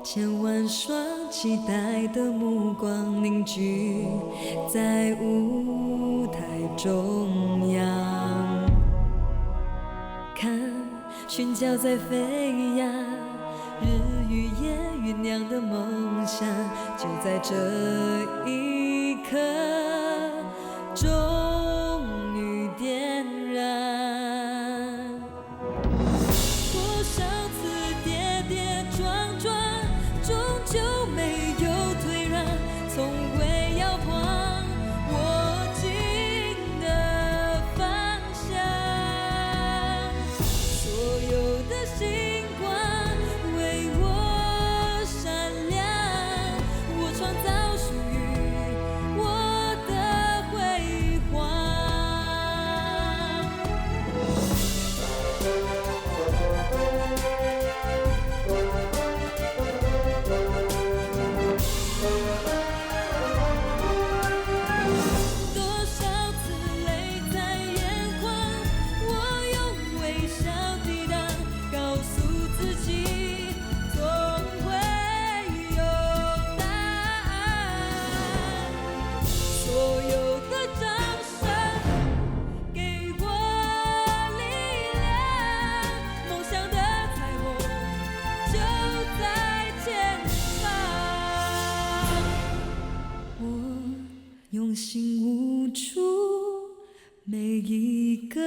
千万双期待的目光凝聚在舞台中央，看寻找在飞扬，日与夜酝酿的梦想，就在这一刻终于点燃。多少次跌跌撞撞，终究没有退让，从未摇晃握紧的方向。所有的星光为我闪亮，我创造属于我的辉煌。多少次泪在眼眶，我用微笑抵挡，告诉自己总会有答案。所有的掌声给我力量，梦想的彩虹就在前方。我用心捂住每一个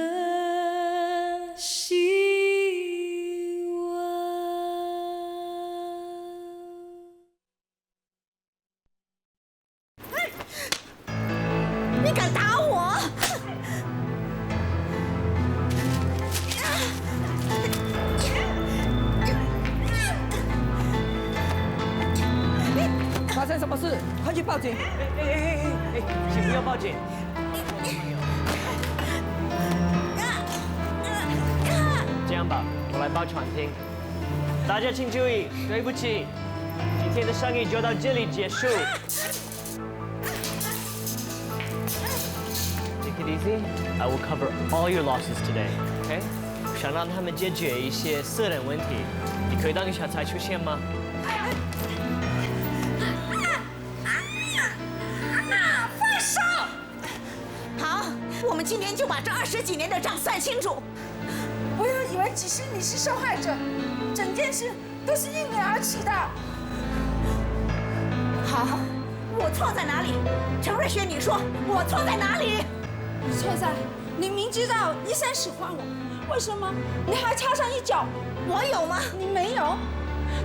希望。你敢打我？发生什么事？快去报警！请不要报警。这样吧，我来报闯厅。大家请注意，对不起，今天的上映就到这里结束。Take it easy. I will cover all your losses today. OK？ 想让他们解决一些私人问题，你可以当下才出现吗？放手！好，我们今天就把这20几年的账算清楚。不要以为只是你是受害者，整件事都是因你而起的。好，我错在哪里？陈瑞雪，你说我错在哪里？错在你明知道医生喜欢我，为什么你还插上一脚？我有吗？你没有，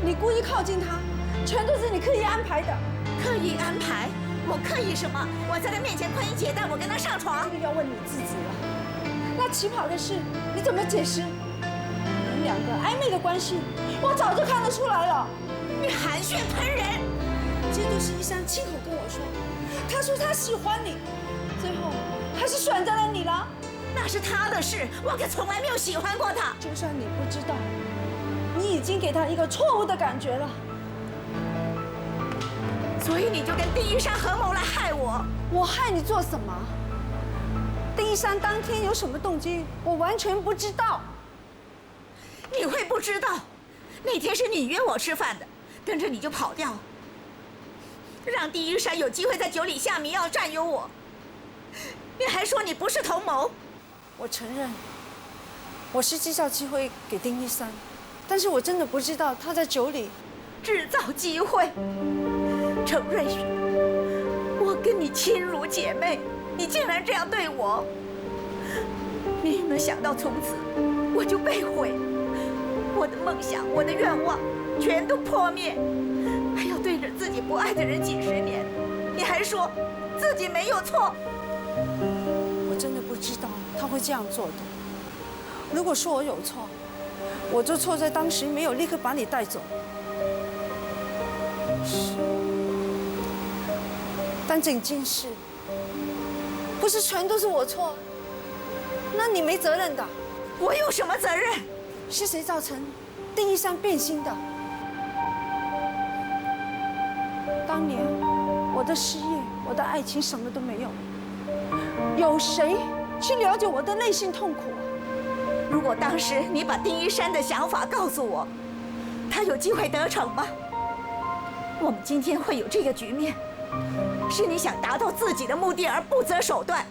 你故意靠近他，全都是你刻意安排的。刻意安排？我刻意什么？我在他面前宽衣解带，我跟他上床这。个要问你自己了。那起跑的事你怎么解释？你们两个暧昧的关系，我早就看得出来了。你含血喷人！这都是医生亲口跟我说，他说他喜欢你，最后还是选择了你了。那是他的事，我可从来没有喜欢过他。就算你不知道，你已经给他一个错误的感觉了。所以你就跟丁一山合谋来害我。我害你做什么？丁一山当天有什么动机，我完全不知道。你会不知道？那天是你约我吃饭的，跟着你就跑掉，让丁一山有机会在酒里下迷药占有我。你还说你不是同谋。我承认，我是制造机会给丁一山，但是我真的不知道他在酒里制造机会。程瑞雪，我跟你亲如姐妹，你竟然这样对我！你有没有想到从此我就被毁，我的梦想，我的愿望全都破灭，还要对着自己不爱的人几10年，你还说自己没有错？我真的不知道他会这样做的。如果说我有错，我就错在当时没有立刻把你带走。是，但整件事不是全都是我错，那你没责任的。我有什么责任？是谁造成丁一山变心的？当年我的事业、我的爱情什么都没有，有谁去了解我的内心痛苦啊？如果当时你把丁一山的想法告诉我，他有机会得逞吗？我们今天会有这个局面，是你想达到自己的目的而不择手段。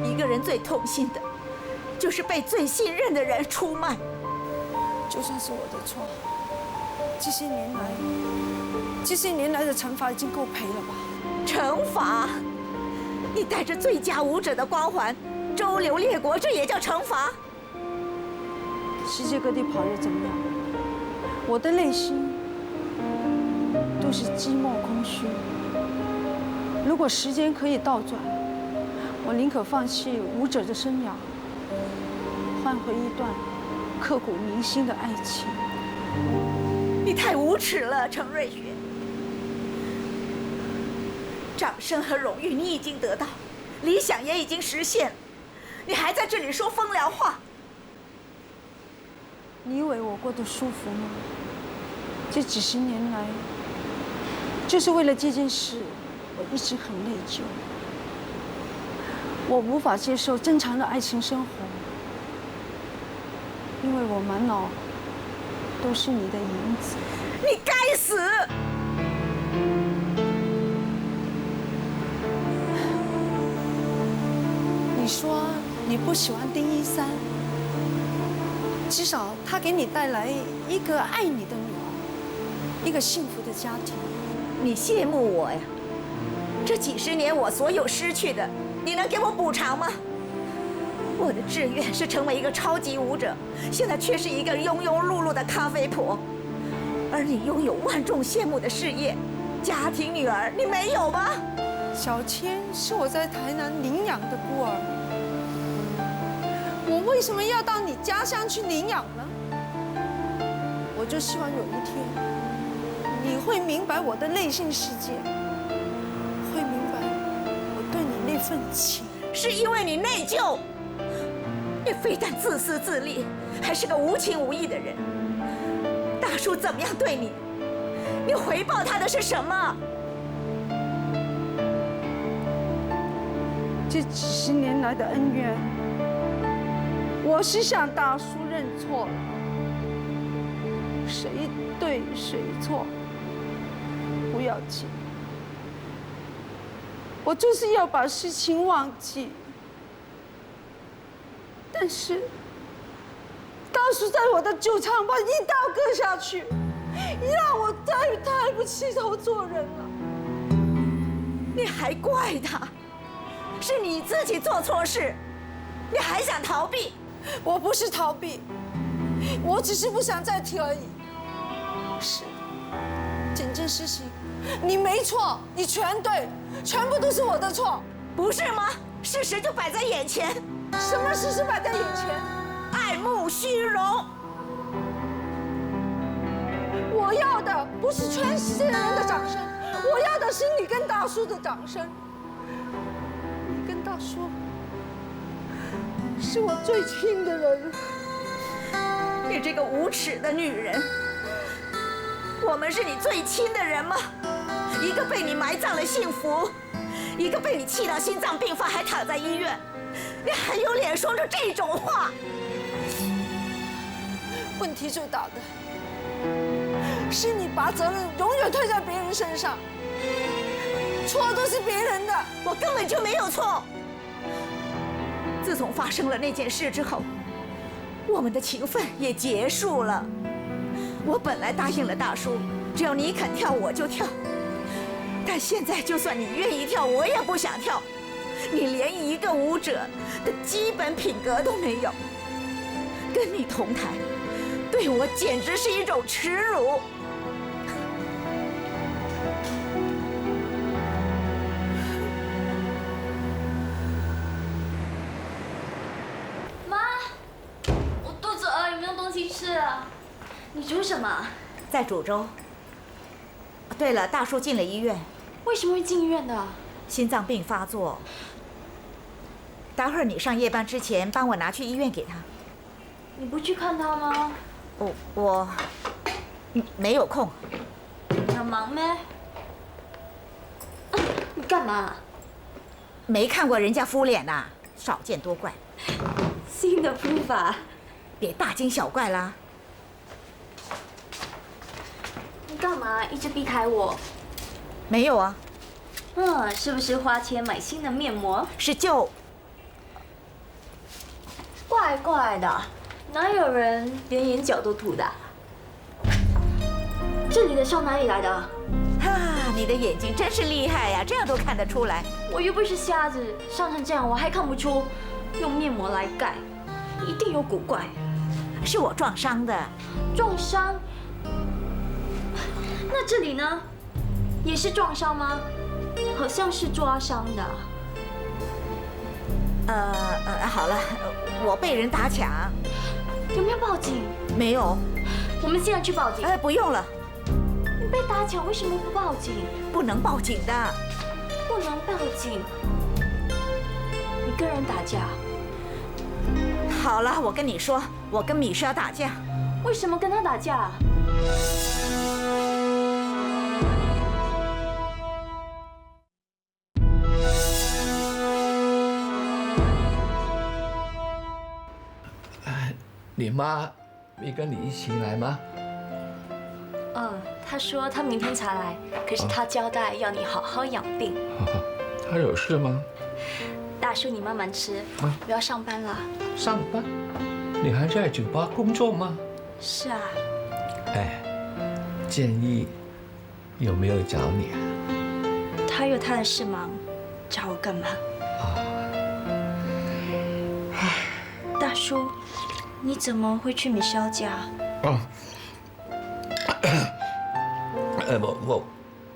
一个人最痛心的，就是被最信任的人出卖。就算是我的错，这些年来的惩罚已经够赔了吧？惩罚？你带着最佳舞者的光环，周游列国，这也叫惩罚？世界各地跑又怎么样？我的内心都是寂寞空虚。如果时间可以倒转，我宁可放弃舞者的生涯，换回一段刻骨铭心的爱情。你太无耻了，程瑞雪！掌声和荣誉你已经得到，理想也已经实现了，你还在这里说风凉话？你以为我过得舒服吗？这几十年来，就是为了这件事，我一直很内疚。我无法接受正常的爱情生活，因为我满脑都是你的影子。你该死！你说你不喜欢丁一山，至少他给你带来一个爱你的女儿，一个幸福的家庭。你羡慕我呀？这几十年我所有失去的，你能给我补偿吗？我的志愿是成为一个超级舞者，现在却是一个庸庸碌碌的咖啡婆。而你拥有万众羡慕的事业、家庭、女儿，你没有吗？小千是我在台南领养的孤儿，我为什么要到你家乡去领养呢？我就希望有一天，你会明白我的内心世界，会明白我对你那份情。是因为你内疚，你非但自私自利，还是个无情无义的人。大叔怎么样对你，你回报他的是什么？这几十年来的恩怨，我是向大叔认错了，谁对谁错不要紧，我就是要把事情忘记。但是大叔在我的旧唱吧一刀割下去，让我再也抬不起头做人了。你还怪他？是你自己做错事，你还想逃避？我不是逃避，我只是不想再提而已。是，整件事情你没错，你全对，全部都是我的错，不是吗？事实就摆在眼前。什么事实摆在眼前？爱慕虚荣。我要的不是全世界的人的掌声，我要的是你跟大叔的掌声。你跟大叔是我最亲的人。你这个无耻的女人，我们是你最亲的人吗？一个被你埋葬了幸福，一个被你气到心脏病发还躺在医院，你还有脸说出这种话？问题最大的是你把责任永远推在别人身上，错都是别人的，我根本就没有错。自从发生了那件事之后，我们的情分也结束了。我本来答应了大叔，只要你肯跳我就跳，但现在就算你愿意跳，我也不想跳。你连一个舞者的基本品格都没有，跟你同台，对我简直是一种耻辱。妈，我肚子饿，有没有东西吃啊？你煮什么？在煮粥。对了，大叔进了医院。为什么会进医院的？心脏病发作。待会儿你上夜班之前，帮我拿去医院给他。你不去看他吗？我没有空。你很忙咩？你干嘛？没看过人家敷脸呐，少见多怪。新的敷法。别大惊小怪啦。干嘛一直避开我？没有啊，是不是花钱买新的面膜？是旧。怪怪的，哪有人连眼角都涂的？这里的烧哪里来的？哈，你的眼睛真是厉害呀，这样都看得出来。我又不是瞎子，伤成这样我还看不出？用面膜来盖，一定有古怪。是我撞伤的。撞伤？那这里呢？也是撞伤吗？好像是抓伤的。好了，我被人打抢。有没有报警？没有。我们现在去报警。不用了。你被打抢为什么不报警？不能报警的。不能报警。你跟人打架？好了，我跟你说，我跟米莎打架。为什么跟他打架？你妈没跟你一起来吗？他说他明天才来，可是他交代要你好好养病。他有事吗？大叔，你慢慢吃，我要上班了。上班？你还在酒吧工作吗？是啊。哎，建议有没有找你啊？他有他的事忙，找我干嘛？大叔，你怎么会去米肖家？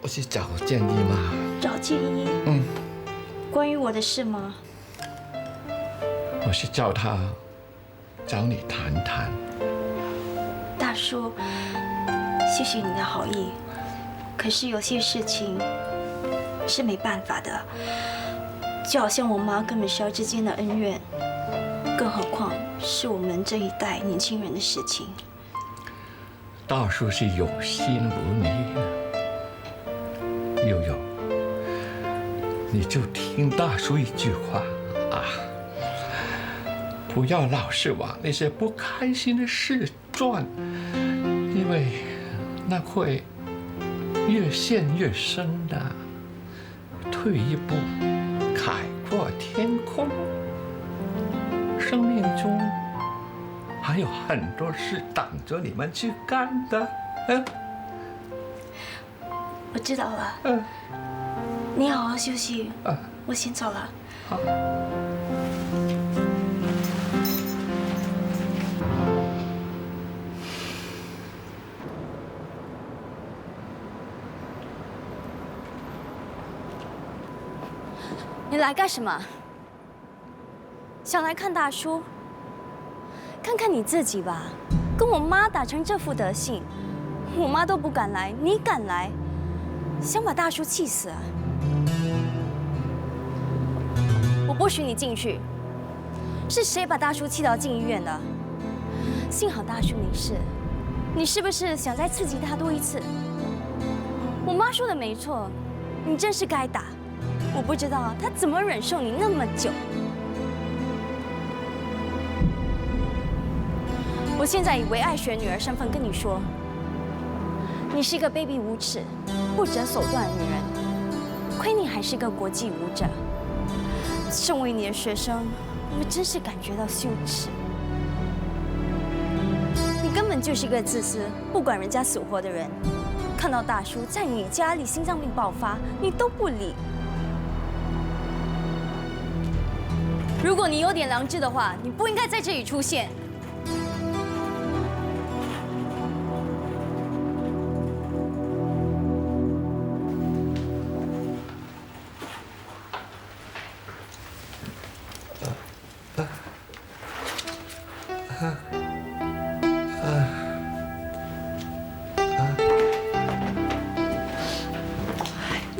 我去找建议嘛。找建议？关于我的事吗？我是叫他找你谈谈。大叔，谢谢你的好意，可是有些事情是没办法的，就好像我妈跟米肖之间的恩怨，更何况是我们这一代年轻人的事情。大叔是有心如你，悠悠，你就听大叔一句话啊，不要老是往那些不开心的事转，因为那会越陷越深的。退一步，海阔天空。生命中还有很多事等着你们去干的。我知道了。你好好休息。我先走了。好。你来干什么？想来看大叔？看看你自己吧，跟我妈打成这副德行，我妈都不敢来，你敢来，想把大叔气死啊！我不许你进去。是谁把大叔气到进医院的？幸好大叔没事，你是不是想再刺激他多一次？我妈说的没错，你真是该打。我不知道他怎么忍受你那么久。我现在以为爱学女儿身份跟你说，你是一个卑鄙无耻、不择手段的女人，亏你还是个国际舞者。身为你的学生，我真是感觉到羞耻。你根本就是一个自私、不管人家死活的人。看到大叔在你家里心脏病爆发，你都不理。如果你有点良知的话，你不应该在这里出现。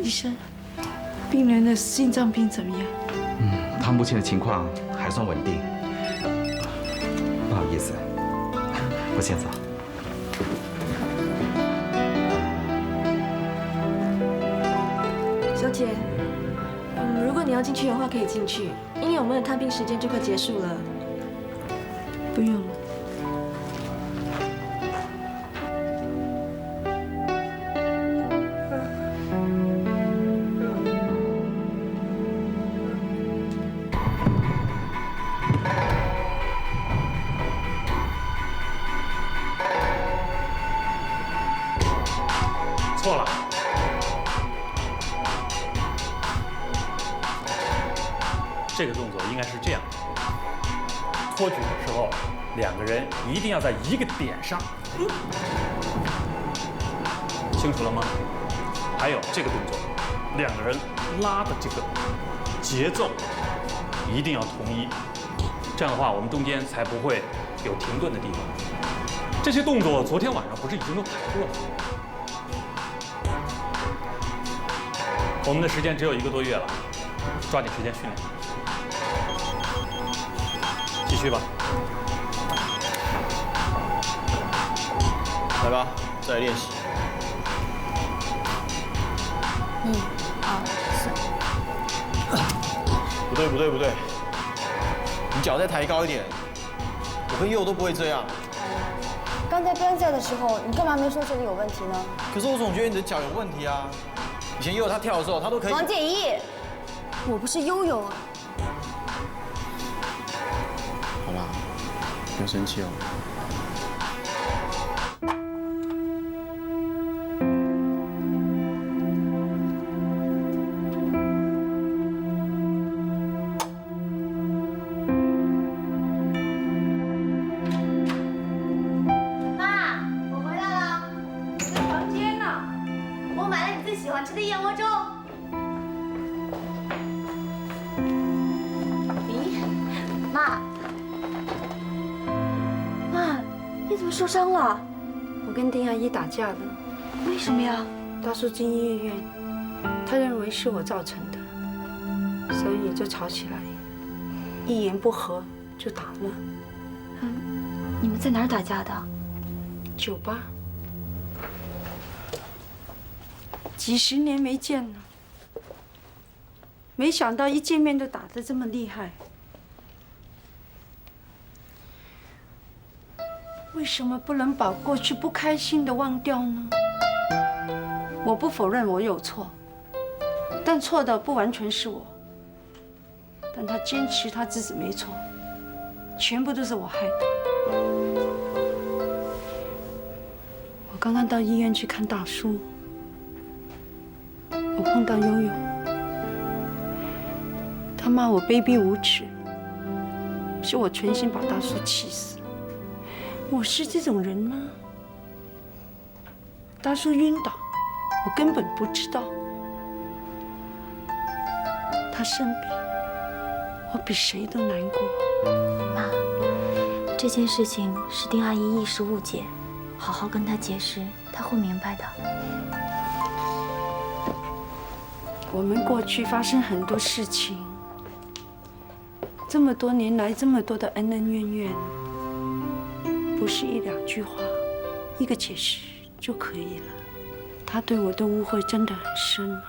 医生，病人的心脏病怎么样？他目前的情况还算稳定。不好意思，我先走。小姐，如果你要进去的话，可以进去，因为我们的探病时间就快结束了。不用了。错了。这个动作应该是这样：托举的时候，两个人一定要在一个点上。清楚了吗？还有这个动作，两个人拉的这个节奏一定要统一，这样的话我们中间才不会有停顿的地方。这些动作昨天晚上不是已经都排过了吗？我们的时间只有1个多月了，抓紧时间训练。继续吧。来吧，再来练习。1、2、4。不对不对不对，你脚再抬高一点。我跟佑都不会这样。刚才边在的时候，你干嘛没说这里有问题呢？可是我总觉得你的脚有问题啊。以前佑他跳的时候，他都可以。王建一，我不是悠悠啊。好啦，不要生气哦。受伤了，我跟丁阿姨打架了。为什么呀？大叔进医院，他认为是我造成的，所以就吵起来，一言不合就打了。你们在哪儿打架的？酒吧。几10年没见了，没想到一见面就打得这么厉害。为什么不能把过去不开心的忘掉呢？我不否认我有错，但错的不完全是我。但他坚持他自己没错，全部都是我害的。我刚刚到医院去看大叔，我碰到悠悠，他骂我卑鄙无耻，是我存心把大叔气死。我是这种人吗？大叔晕倒，我根本不知道。他生病，我比谁都难过。妈，这件事情是丁阿姨一时误解，好好跟她解释，她会明白的。我们过去发生很多事情，这么多年来，这么多的恩恩怨怨。不是1、2句话，一个解释就可以了。他对我的误会真的很深了。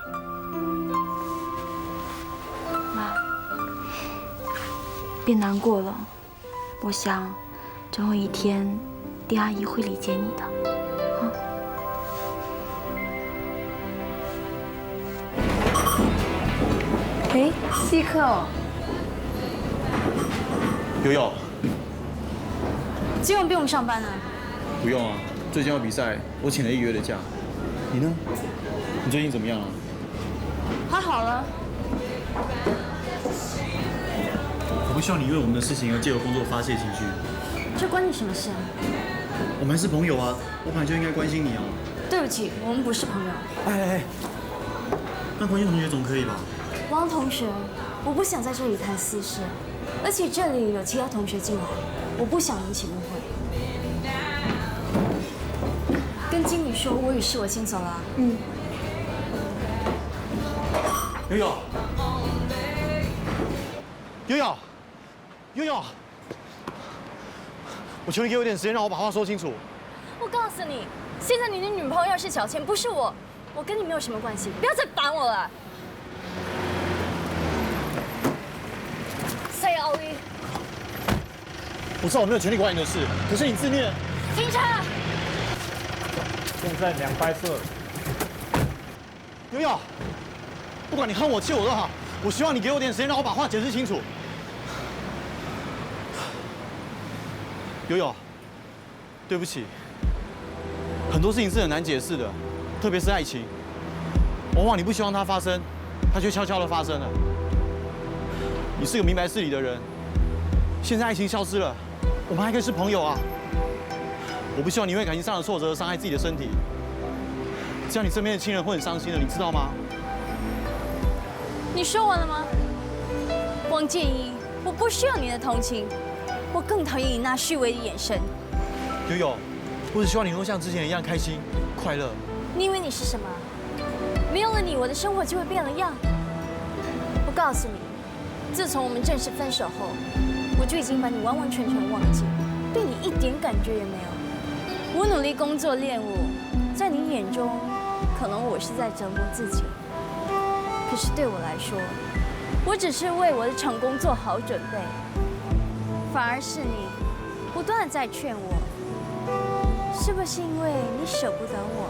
妈，别难过了，我想，总有一天，丁阿姨会理解你的，啊。哎，稀客哦。悠悠。今晚不用上班啊？不用啊，最近要比赛，我请了1个月的假。你呢？你最近怎么样啊？还好了。我不希望你因为我们的事情而借由工作发泄情绪。这关你什么事啊？我们还是朋友啊，我本来就应该关心你啊。对不起，我们不是朋友。哎，那关心同学总可以吧？汪同学，我不想在这里谈私事，而且这里有其他同学进来。我不想引起误会，跟经理说我有事，我先走了。悠悠，悠悠，悠悠，我求你给我一点时间，让我把话说清楚。我告诉你，现在你的女朋友是小倩，不是我，我跟你没有什么关系，不要再烦我了。Say Ollie。我知道我没有权利管你的事，可是你自虐。停车！现在2白色。悠悠，不管你恨我气我都好，我希望你给我点时间，让我把话解释清楚。悠悠，对不起，很多事情是很难解释的，特别是爱情，往往你不希望它发生，它却悄悄地发生了。你是个明白事理的人，现在爱情消失了，我们还可以是朋友啊。我不希望你因为感情上的挫折伤害自己的身体，这样你身边的亲人会很伤心的，你知道吗？你说完了吗？王建一，我不需要你的同情，我更讨厌你那虚伪的眼神。悠悠，我只希望你能够像之前一样开心、快乐。你以为你是什么？没有了你，我的生活就会变了样。我告诉你，自从我们正式分手后，我就已经把你完完全全忘记，对你一点感觉也没有。我努力工作练舞，在你眼中，可能我是在折磨自己。可是对我来说，我只是为我的成功做好准备。反而是你，不断的在劝我，是不是因为你舍不得我？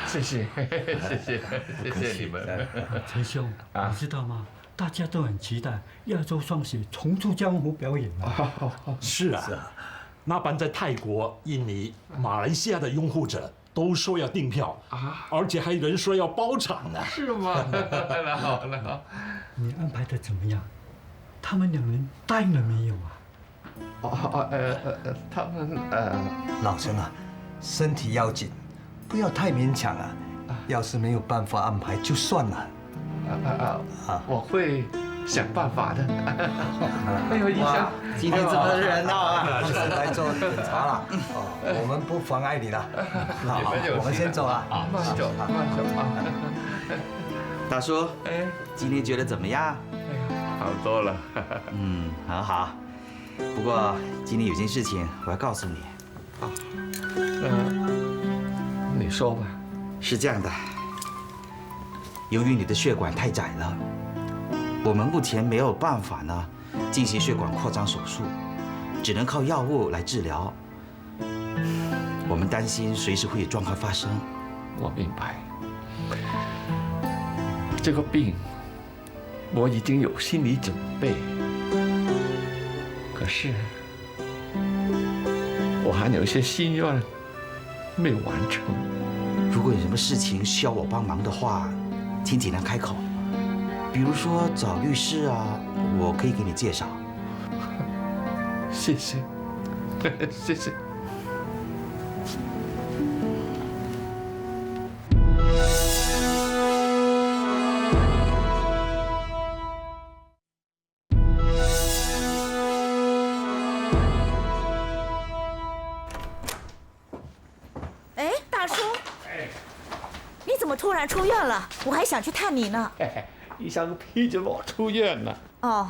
谢谢，谢谢，谢谢你们。陈兄，你知道吗？大家都很期待亚洲双喜重出江湖表演是啊，那班在泰国、印尼、马来西亚的拥护者都说要订票啊，而且还有人说要包场呢。是吗？那好，那好。你安排的怎么样？他们两人答应了没有啊？他们老陈啊，身体要紧。不要太勉强啊！要是没有办法安排就算了。我会想办法的。哎呦，医生，今天这么热闹啊！来做检查了。我们不妨碍你了。好，我们先走了。慢走，慢走啊。大叔，今天觉得怎么样？好多了。很好。不过今天有件事情我要告诉你。你说吧。是这样的，由于你的血管太窄了，我们目前没有办法呢进行血管扩张手术，只能靠药物来治疗。我们担心随时会有状况发生。我明白，这个病我已经有心理准备，可是我还有一些心愿没有完成。如果有什么事情需要我帮忙的话，请尽量开口。比如说找律师啊，我可以给你介绍。谢谢，谢谢。突然出院了，我还想去探你呢。医生批准我出院了。哦，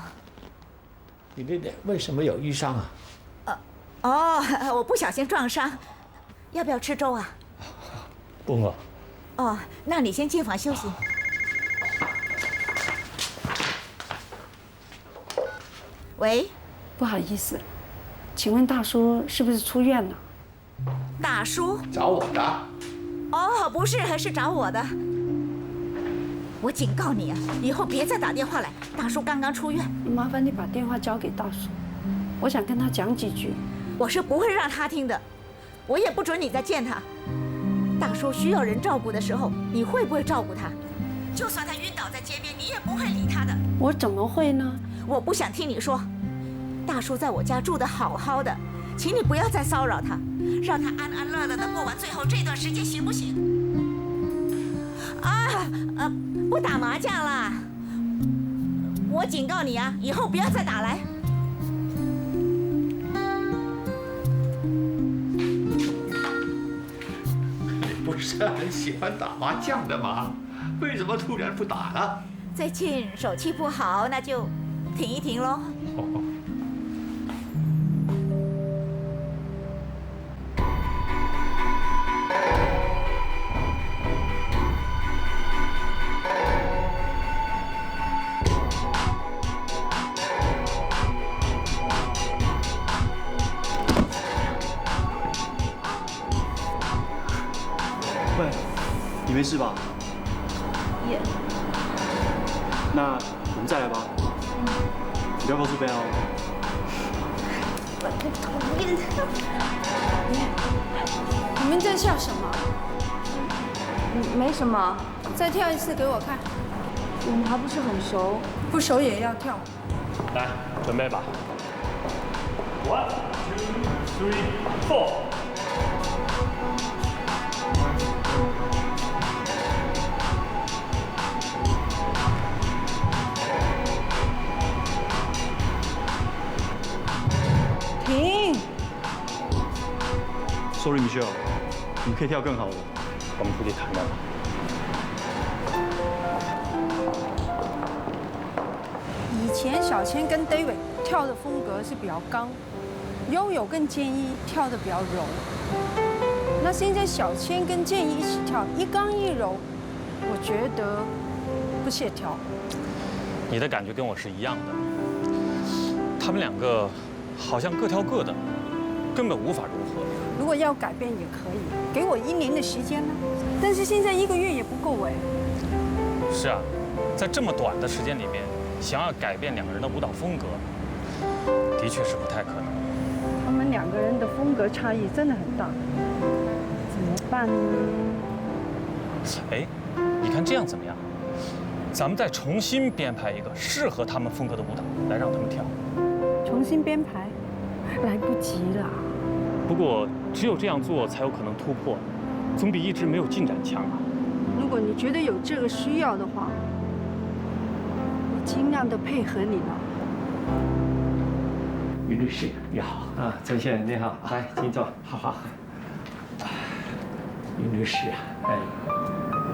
你的脸为什么有淤伤啊？我不小心撞伤，要不要吃粥啊？不饿。哦，那你先进房休息。喂，不好意思，请问大叔是不是出院了？大叔找我的。哦，不是，是找我的。我警告你啊，以后别再打电话来。大叔刚刚出院，麻烦你把电话交给大叔，我想跟他讲几句。我是不会让他听的，我也不准你再见他。大叔需要人照顾的时候，你会不会照顾他？就算他晕倒在街边，你也不会理他的。我怎么会呢？我不想听你说。大叔在我家住得好好的，请你不要再骚扰他。让他安安乐乐的过完最后这段时间，行不行？不打麻将啦！我警告你啊，以后不要再打来。你不是很喜欢打麻将的吗？为什么突然不打了？最近手气不好，那就停一停喽。你没事吧？也。那我们再来吧。你不要告诉贝奥。我讨厌他。你们在笑什么？没什么，再跳一次给我看。我们还不是很熟，不熟也要跳。来，准备吧。1、2、3、4。停。Sorry, Michelle， 你可以跳更好的。我们出去谈谈吧。以前小千跟 David 跳的风格是比较刚，悠悠跟建一跳的比较柔。那现在小千跟建一一起跳，一刚一柔，我觉得不协调。你的感觉跟我是一样的，他们两个好像各跳各的，根本无法融合。如果要改变也可以，给我1年的时间呢。但是现在1个月也不够哎。是啊，在这么短的时间里面，想要改变两个人的舞蹈风格，的确是不太可能。他们2个人的风格差异真的很大，怎么办呢？哎，你看这样怎么样？咱们再重新编排一个适合他们风格的舞蹈，来让他们跳。重新编排，来不及了。不过只有这样做才有可能突破，总比一直没有进展强啊。如果你觉得有这个需要的话，我尽量的配合你了。于律师，你好啊，陈先生你好，来，请坐。好。于律师啊，哎，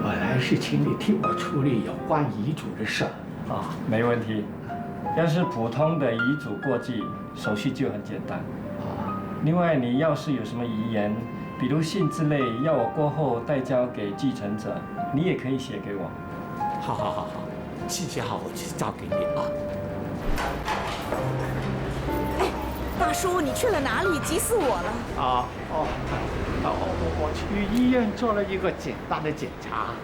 我来是请你替我处理有关遗嘱的事儿。啊，没问题。要是普通的遗嘱过继，手续就很简单。另外，你要是有什么遗言，比如信之类，要我过后代交给继承者，你也可以写给我。好，信写好我去交给你啊。哎，大叔，你去了哪里？急死我了！我去医院做了一个简单的检查。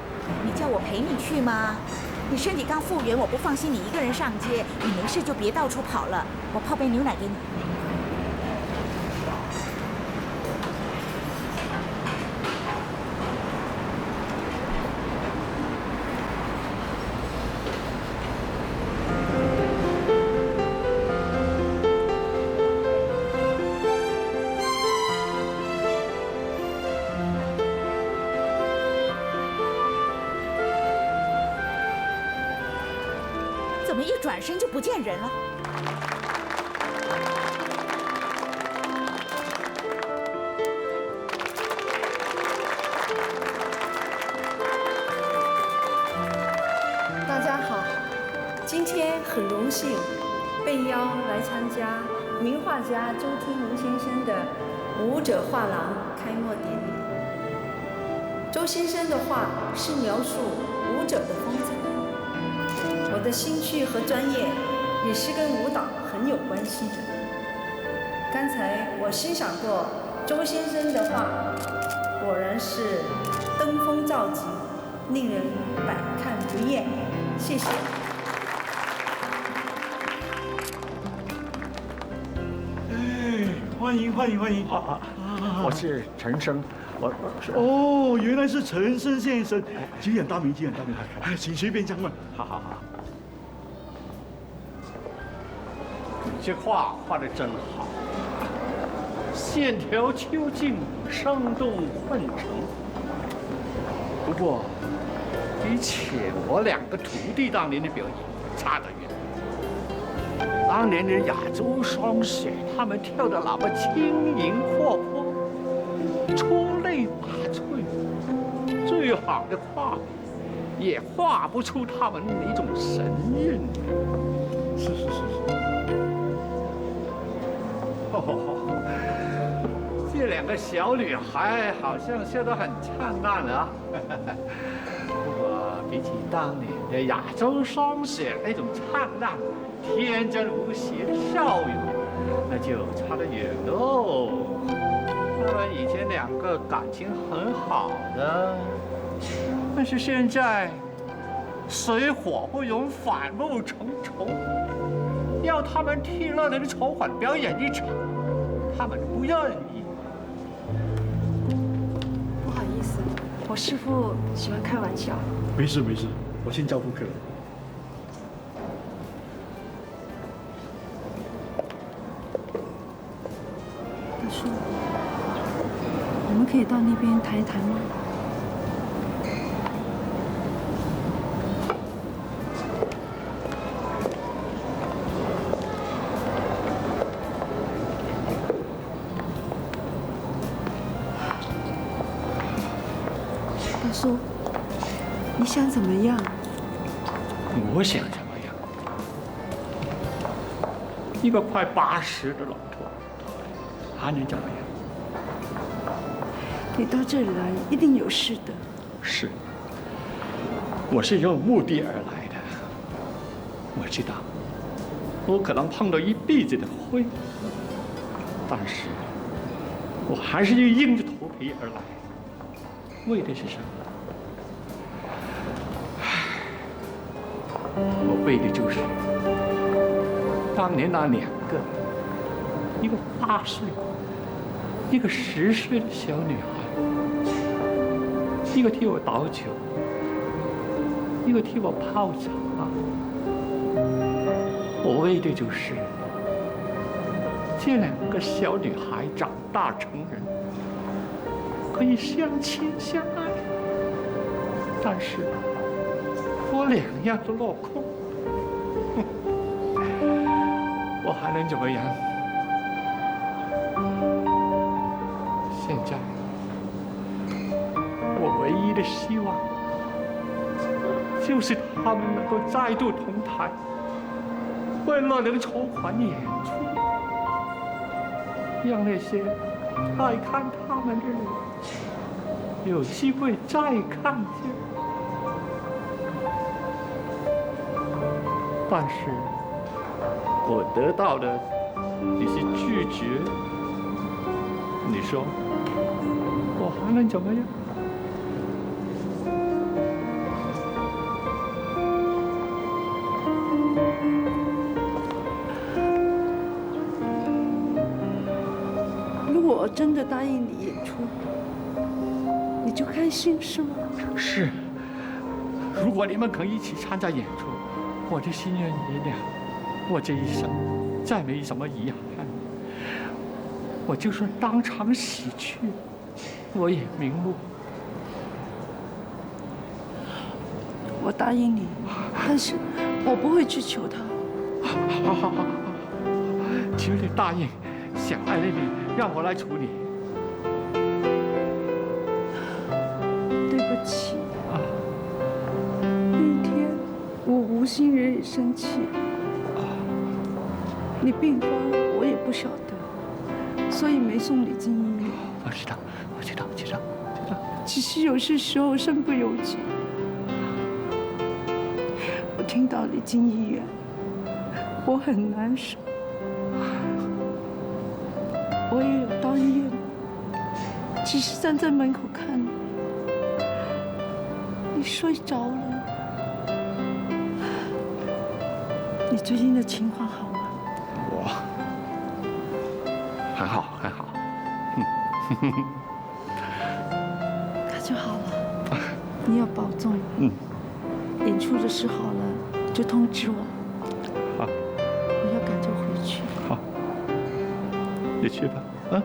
你叫我陪你去吗？你身体刚复原，我不放心你一个人上街。你没事就别到处跑了。我泡杯牛奶给你。怎么一转身就不见人了？大家好，今天很荣幸被邀来参加名画家周天龙先生的舞者画廊开幕典礼。周先生的画是描述舞者的风采。我的兴趣和专业也是跟舞蹈很有关系的。刚才我欣赏过周先生的画，果然是登峰造极，令人百看不厌。谢谢。哎，欢迎！我是陈生，哦，原来是陈生先生，久仰大名。哎，请随便讲嘛。好。这画画得真好，线条究竟，生动混成。不过，比起我2个徒弟当年的表演差得远。当年的亚洲双雪，他们跳得那么轻盈活泼，出类拔萃，最好的画笔也画不出他们那种神韵。是。这2个小女孩好像笑得很灿烂啊，不过比起当年的亚洲双雪那种灿烂、天真无邪的笑容，那就差得远喽。他们以前2个感情很好的，但是现在水火不容，反目成仇，要他们替乐人筹款表演一场，他们不愿意。不好意思，我师父喜欢开玩笑。没事没事，我先叫顾客。大叔，我们可以到那边谈一谈吗？大叔，你想怎么样？我想怎么样？一个快80的老头，还能怎么样？你到这里来一定有事的。是，我是有目的而来的。我知道，我可能碰到一辈子的灰，但是我还是要硬着头皮而来。为的是什么？我为的就是当年那2个，一个8岁，一个10岁的小女孩，一个替我倒酒，一个替我泡茶。我为的就是这2个小女孩长大成人，可以相亲相爱，但是我2样都落空，我还能怎么样？现在我唯一的希望就是他们能够再度同台，为乐人筹款演出，让那些爱看他们的人有机会再看见。但是我得到的你是拒绝，你说我还能怎么样？如果我真的答应你演出，你就开心是吗？是。如果你们可以一起参加演出，我的心愿已了，我这一生再没什么遗憾。我就算当场死去，我也瞑目。我答应你，但是我不会去求他。好，求你答应，小爱那边让我来处理。对不起，那一天我无心惹你生气，你病发我也不晓得，所以没送你进医院。我知道。只是有些时候身不由己。我听到你进医院，我很难受。我也有到医院，只是站在门口看你。你睡着了。你最近的情况好吗？我很好。那就好了，你要保重。演出的事好了就通知我。好。我要赶着回去。好，你去吧，啊。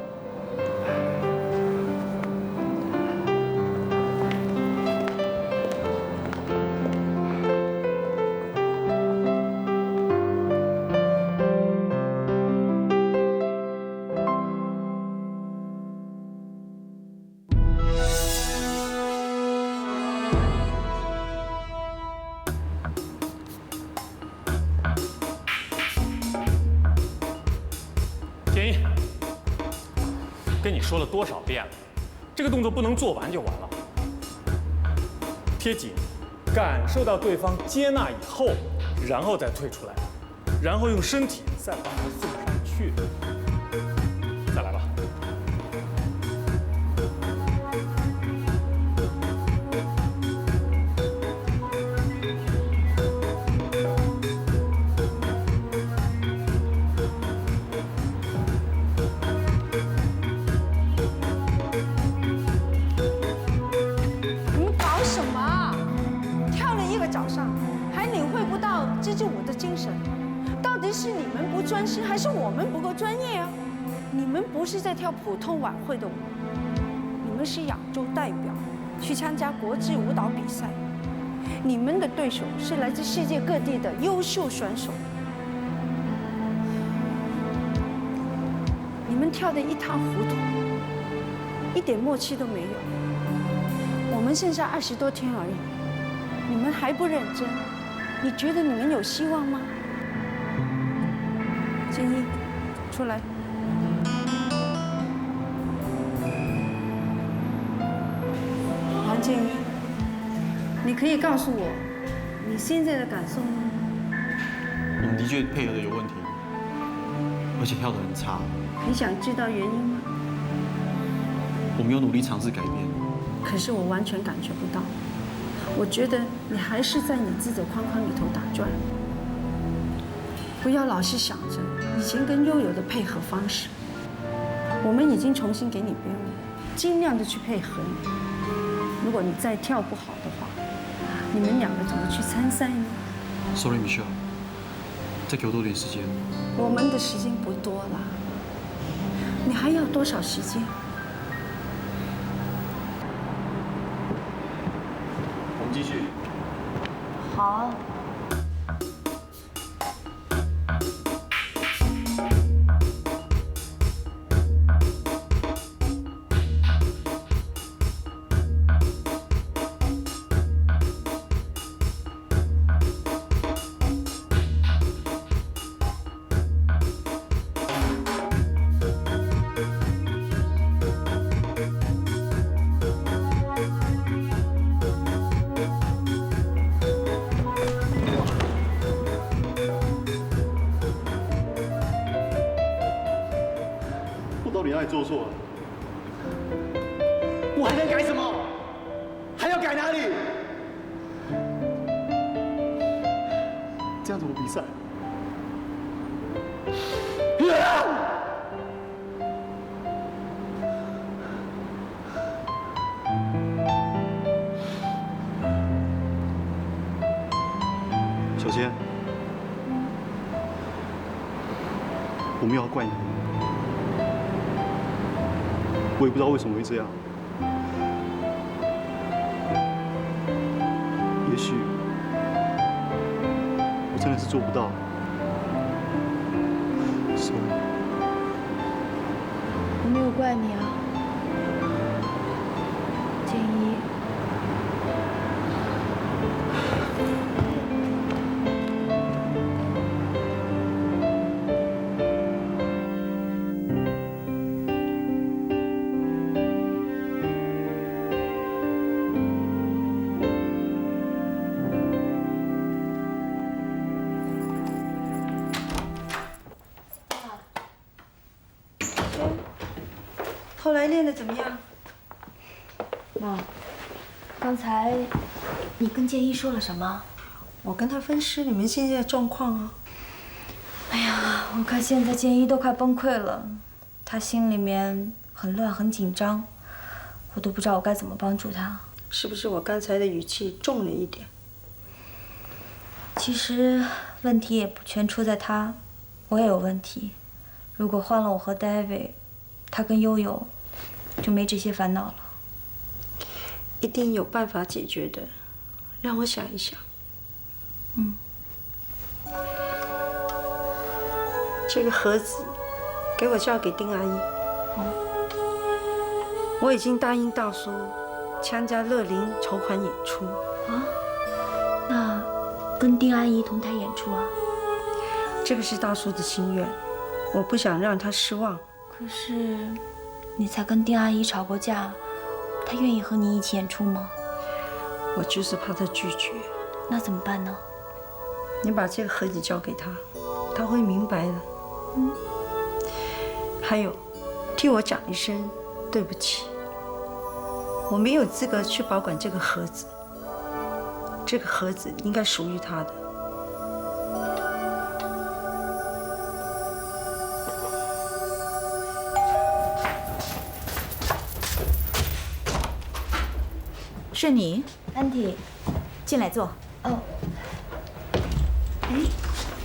建议，跟你说了多少遍了，这个动作不能做完就完了。贴紧，感受到对方接纳以后，然后再退出来，然后用身体再把它送上去。再来吧。持着我的精神。到底是你们不专心，还是我们不够专业啊？你们不是在跳普通晚会的舞，你们是亚洲代表，去参加国际舞蹈比赛。你们的对手是来自世界各地的优秀选手。你们跳得一塌糊涂，一点默契都没有。我们剩下20多天而已，你们还不认真，你觉得你们有希望吗？建一，出来。王建一，你可以告诉我你现在的感受吗？我们的确配合的有问题，而且跳得很差。你想知道原因吗？我们有努力尝试改变，可是我完全感觉不到。我觉得你还是在你自己的框框里头打转。不要老是想着以前跟悠悠的配合方式。我们已经重新给你编舞，尽量的去配合你。如果你再跳不好的话，你们两个怎么去参赛呢 ？Sorry, Michelle， 再给我多点时间。我们的时间不多了，你还要多少时间？我们继续。好啊。到底哪里做错了？我还能改什么？还要改哪里？这样怎么比赛？小千，我没有要怪你。我也不知道为什么会这样，也许我真的是做不到。我没有怪你啊，建一。后来练得怎么样？妈，刚才你跟建一说了什么？我跟他分析你们现在的状况啊。哎呀，我看现在建一都快崩溃了，他心里面很乱很紧张，我都不知道我该怎么帮助他。是不是我刚才的语气重了一点？其实问题也不全出在他，我也有问题。如果换了我和 David， 他跟悠悠就没这些烦恼了。一定有办法解决的，让我想一想。这个盒子给我交给丁阿姨。我已经答应大叔参加乐龄筹款演出。啊？那跟丁阿姨同台演出啊？这个是大叔的心愿，我不想让他失望。可是，你才跟丁阿姨吵过架，她愿意和你一起演出吗？我就是怕她拒绝。那怎么办呢？你把这个盒子交给她，她会明白的。还有，替我讲一声对不起。我没有资格去保管这个盒子，这个盒子应该属于她的。是你，安迪，进来坐。哦。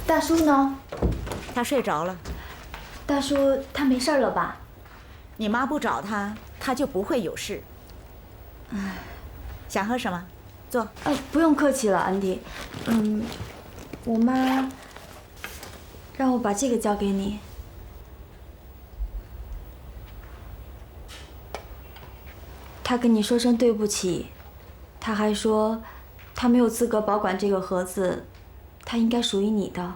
大叔呢？他睡着了。大叔他没事了吧？你妈不找他，他就不会有事。想喝什么？坐。不用客气了，安迪。我妈让我把这个交给你。她跟你说声对不起，她还说，她没有资格保管这个盒子，它应该属于你的。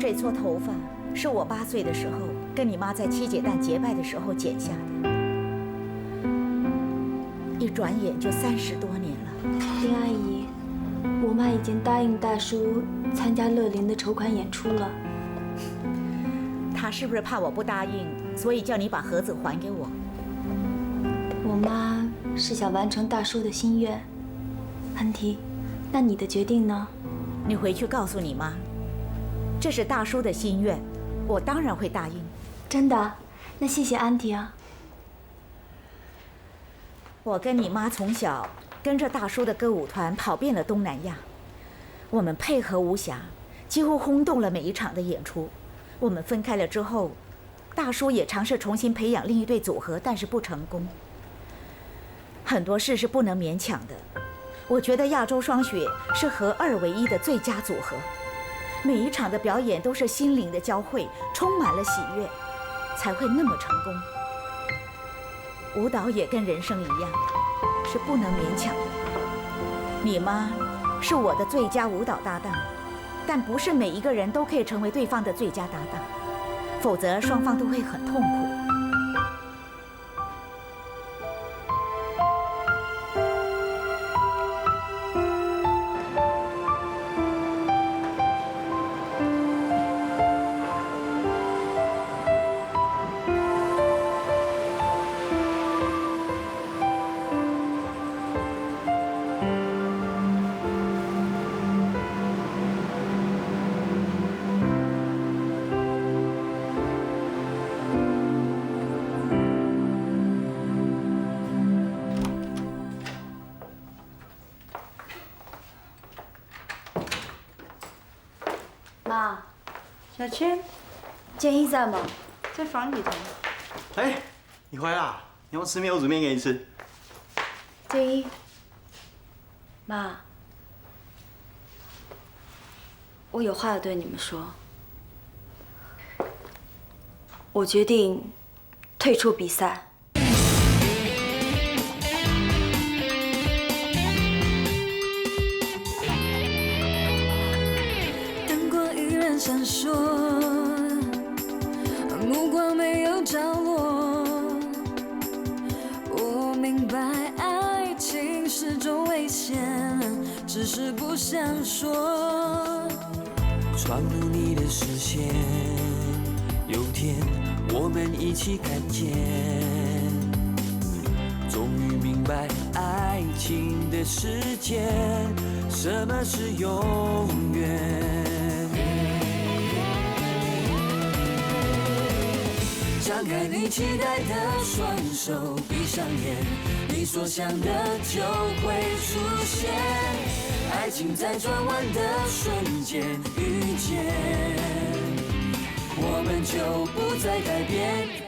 这撮头发是我8岁的时候跟你妈在七姐诞结拜的时候剪下的，一转眼就30多年了。林阿姨，我妈已经答应大叔参加乐林的筹款演出了。她是不是怕我不答应，所以叫你把盒子还给我？我妈是想完成大叔的心愿。安迪，那你的决定呢？你回去告诉你妈。这是大叔的心愿，我当然会答应。真的？那谢谢安迪啊。我跟你妈从小跟着大叔的歌舞团跑遍了东南亚，我们配合无暇，几乎轰动了每一场的演出。我们分开了之后，大叔也尝试重新培养另一对组合，但是不成功。很多事是不能勉强的。我觉得亚洲双雪是合2为1的最佳组合。每一场的表演都是心灵的交汇，充满了喜悦，才会那么成功。舞蹈也跟人生一样，是不能勉强的。你妈是我的最佳舞蹈搭档，但不是每一个人都可以成为对方的最佳搭档，否则双方都会很痛苦。妈，小千，建一在吗？在房里头。哎，你回来啦？你要不吃面，我煮面给你吃。建一，妈，我有话要对你们说。我决定退出比赛。闪烁，目光没有着落。我明白爱情是种危险，只是不想说。闯入你的视线，有天我们一起看见，终于明白爱情的世界，什么是永远。张开你期待的双手，闭上眼，你所想的就会出现。爱情在转弯的瞬间遇见，我们就不再改变。